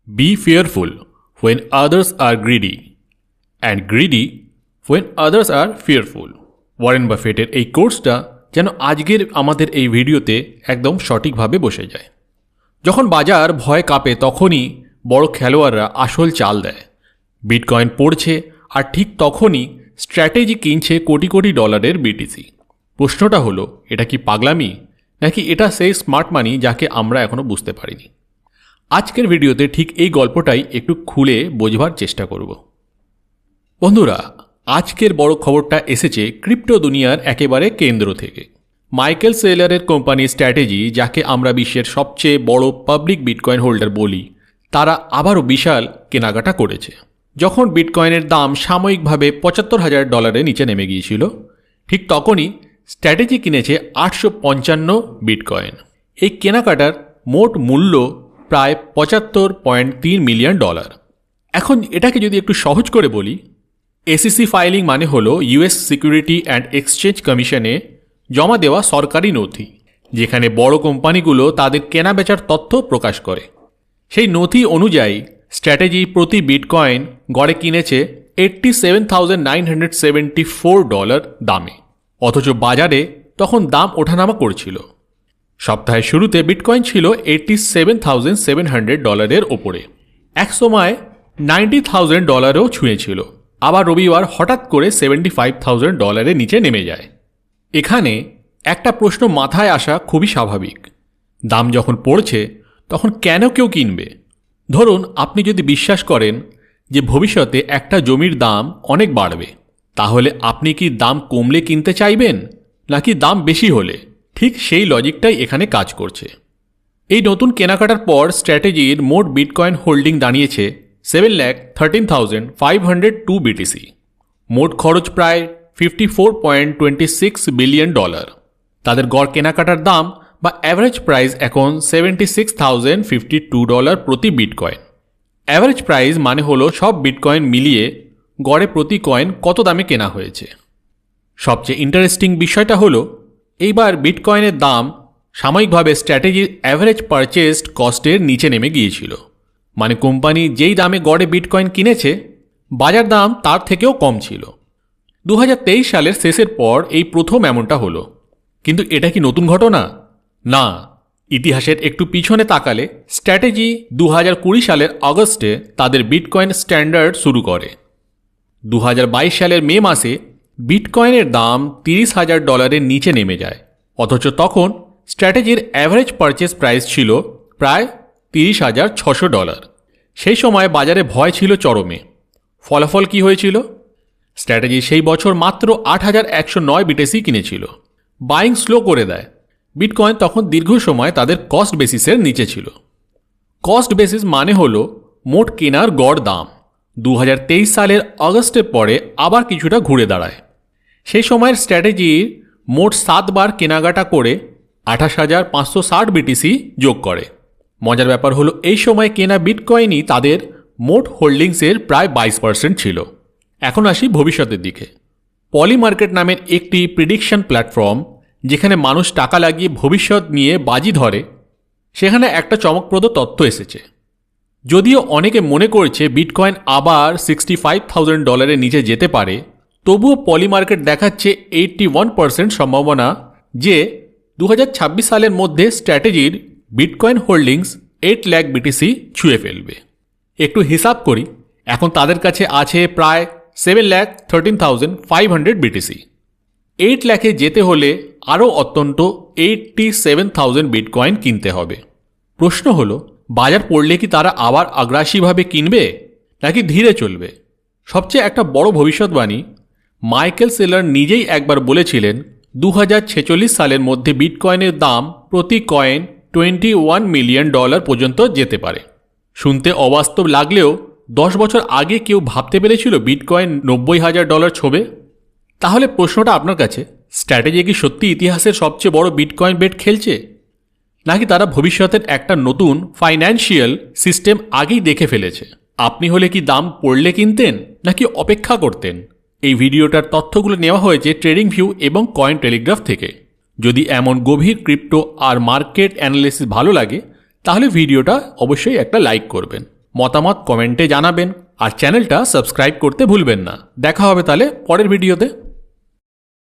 Be fearful when others are greedy, and greedy when others are fearful. Warren বাফেটের এই কোর্সটা যেন আজকের আমাদের এই ভিডিওতে একদম সঠিকভাবে বসে যায়। যখন বাজার ভয় কাঁপে তখনই বড় খেলোয়াড়রা আসল চাল দেয়। বিটকয়েন পড়ছে আর ঠিক তখনই স্ট্র্যাটেজি কিনছে কোটি কোটি ডলারের বিটিসি। প্রশ্নটা হলো, এটা কি পাগলামি নাকি এটা সেই স্মার্ট মানি যাকে আমরা এখনও বুঝতে পারিনি? আজকের ভিডিওতে ঠিক এই গল্পটাই একটু খুলে বোঝবার চেষ্টা করব। বন্ধুরা, আজকের বড় খবরটা এসেছে ক্রিপ্টো দুনিয়ার একেবারে কেন্দ্র থেকে। মাইকেল সেলারের কোম্পানি স্ট্র্যাটেজি, যাকে আমরা বিশ্বের সবচেয়ে বড় পাবলিক বিটকয়েন হোল্ডার বলি, তারা আবারও বিশাল কেনাকাটা করেছে। যখন বিটকয়েনের দাম সাময়িকভাবে $৭৫,০০০ নিচে নেমে গিয়েছিল, ঠিক তখনই স্ট্র্যাটেজি কিনেছে ৮৫৫ বিটকয়েন। এই কেনাকাটার মোট মূল্য প্রায় $৭৫.৩ মিলিয়ন। এখন এটাকে যদি একটু সহজ করে বলি, এসইসি ফাইলিং মানে হলো ইউএস সিকিউরিটি অ্যান্ড এক্সচেঞ্জ কমিশনে জমা দেওয়া সরকারি নথি, যেখানে বড় কোম্পানিগুলো তাদের কেনা বেচার তথ্য প্রকাশ করে। সেই নথি অনুযায়ী স্ট্র্যাটেজি প্রতি বিটকয়েন গড়ে কিনেছে $87,974 দামে, অথচ বাজারে তখন দাম ওঠানামা করছিল। সপ্তাহের শুরুতে বিটকয়েন ছিল $87,700 ওপরে, একসময় $90,000ও ছুঁয়েছিল। আবার রবিবার হঠাৎ করে $75,000 নিচে নেমে যায়। এখানে একটা প্রশ্ন মাথায় আসা খুবই স্বাভাবিক, দাম যখন পড়ছে তখন কেন কেউ কিনবে? ধরুন আপনি যদি বিশ্বাস করেন যে ভবিষ্যতে একটা জমির দাম অনেক বাড়বে, তাহলে আপনি কি দাম কমলে কিনতে চাইবেন নাকি দাম বেশি হলে? ঠিক সেই লজিকটাই এখানে কাজ করছে। এই নতুন কেনাকাটার পর স্ট্র্যাটেজির মোট বিটকয়েন হোল্ডিং দাঁড়িয়েছে 7,13,502 বিটিসি। মোট খরচ প্রায় $54.26 বিলিয়ন। তাদের গড় কেনাকাটার দাম বা অ্যাভারেজ প্রাইস এখন $76,052 প্রতি বিটকয়েন। অ্যাভারেজ প্রাইস মানে হলো সব বিটকয়েন মিলিয়ে গড়ে প্রতি কয়েন কত দামে কেনা হয়েছে। সবচেয়ে ইন্টারেস্টিং বিষয়টা হলো, এইবার বিটকয়েনের দাম সাময়িকভাবে স্ট্র্যাটেজির অ্যাভারেজ পারচেসড কস্টের নিচে নেমে গিয়েছিল। মানে কোম্পানি যেই দামে গড়ে বিটকয়েন কিনেছে, বাজার দাম তার থেকেও কম ছিল। 2023 সালের শেষের পর এই প্রথম এমনটা হলো। কিন্তু এটা কি নতুন ঘটনা? না। ইতিহাসের একটু পিছনে তাকালে স্ট্র্যাটেজি 2020 সালের আগস্টে তাদের বিটকয়েন স্ট্যান্ডার্ড শুরু করে। 2022 সালের মে মাসে বিটকয়েনের দাম $30,000 নিচে নেমে যায়, অথচ তখন স্ট্র্যাটেজির অ্যাভারেজ পারচেস প্রাইস ছিল প্রায় $30,600। সেই সময় বাজারে ভয় ছিল চরমে। ফলাফল কি হয়েছিল? স্ট্র্যাটেজি সেই বছর মাত্র 8,109 বিটিসি কিনেছিল। বাইং স্লো করে দেয়। বিটকয়েন তখন দীর্ঘ সময় তাদের কস্ট বেসিসের নিচে ছিল। কস্ট বেসিস মানে হলো মোট কেনার গড় দাম। 2023 সালের আগস্টের পরে আবার কিছুটা ঘুরে দাঁড়ায়। সেই সময়ের স্ট্র্যাটেজির মোট 7 বার কেনাকাটা করে 28,560 বিটিসি যোগ করে। মজার ব্যাপার হলো, এই সময় কেনা বিটকয়েনই তাদের মোট হোল্ডিংসের প্রায় 22% ছিল। এখন আসি ভবিষ্যতের দিকে। পলি মার্কেট নামের একটি প্রিডিকশন প্ল্যাটফর্ম, যেখানে মানুষ টাকা লাগিয়ে ভবিষ্যৎ নিয়ে বাজি ধরে, সেখানে একটা চমকপ্রদ তথ্য এসেছে। যদিও অনেকে মনে করছে বিটকয়েন আবার $65,000 নিচে যেতে পারে, তবুও পলি মার্কেট দেখাচ্ছে 81% সম্ভাবনা যে 2026 সালের মধ্যে স্ট্র্যাটেজির বিটকয়েন হোল্ডিংস 8 লাখ বিটিসি ছুঁয়ে ফেলবে। একটু হিসাব করি, এখন তাদের কাছে আছে প্রায় 7,13,500 বিটিসি। 8 লাখে যেতে হলে আরও অত্যন্ত 87,000 বিটকয়েন কিনতে হবে। প্রশ্ন হলো, বাজার পড়লে কি তারা আবার আগ্রাসীভাবে কিনবে নাকি ধীরে চলবে? সবচেয়ে একটা বড় ভবিষ্যৎবাণী, মাইকেল সেলার নিজেই একবার বলেছিলেন 2046 সালের মধ্যে বিটকয়েনের দাম প্রতি কয়েন $21 মিলিয়ন পর্যন্ত যেতে পারে। শুনতে অবাস্তব লাগলেও 10 বছর আগে কেউ ভাবতে পেরেছিল বিটকয়েন $90,000 ছোঁবে? তাহলে প্রশ্নটা আপনার কাছে, স্ট্র্যাটেজি কি সত্যি ইতিহাসের সবচেয়ে বড় বিটকয়েন বেট খেলছে, নাকি তারা ভবিষ্যতের একটা নতুন ফাইন্যান্সিয়াল সিস্টেম আগেই দেখে ফেলেছে? আপনি হলে কি দাম পড়লে কিনতেন নাকি অপেক্ষা করতেন? এই ভিডিওটার তথ্যগুলো নেওয়া হয়েছে ট্রেডিং ভিউ এবং কয়েন টেলিগ্রাফ থেকে। যদি এমন গভীর ক্রিপ্টো আর মার্কেট অ্যানালিসিস ভালো লাগে, তাহলে ভিডিওটা অবশ্যই একটা লাইক করবেন। মতামত কমেন্টে জানাবেন আর চ্যানেলটা সাবস্ক্রাইব করতে ভুলবেন না। দেখা হবে তাহলে পরের ভিডিওতে।